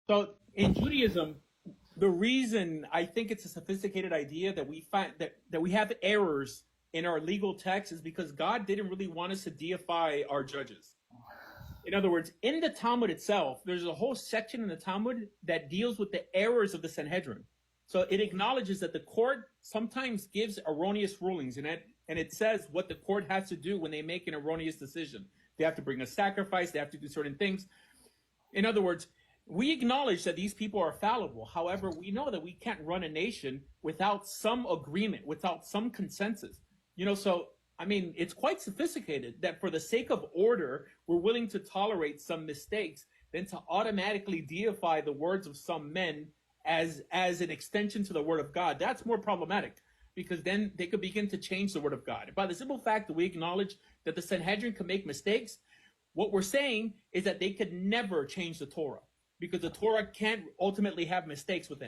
So in Judaism, the reason I think it's a sophisticated idea that we find that we have errors in our legal text is because God didn't really want us to deify our judges. In other words, in the Talmud itself, there's a whole section in the Talmud that deals with the errors of the Sanhedrin. So it acknowledges that the court sometimes gives erroneous rulings, and it says what the court has to do when they make an erroneous decision. They have to bring a sacrifice, they have to do certain things. In other words, we acknowledge that these people are fallible. However, we know that we can't run a nation without some agreement, without some consensus. So I mean, it's quite sophisticated that for the sake of order, we're willing to tolerate some mistakes than to automatically deify the words of some men as an extension to the word of God. That's more problematic because then they could begin to change the word of God. By the simple fact that we acknowledge that the Sanhedrin can make mistakes, what we're saying is that they could never change the Torah because the Torah can't ultimately have mistakes within it.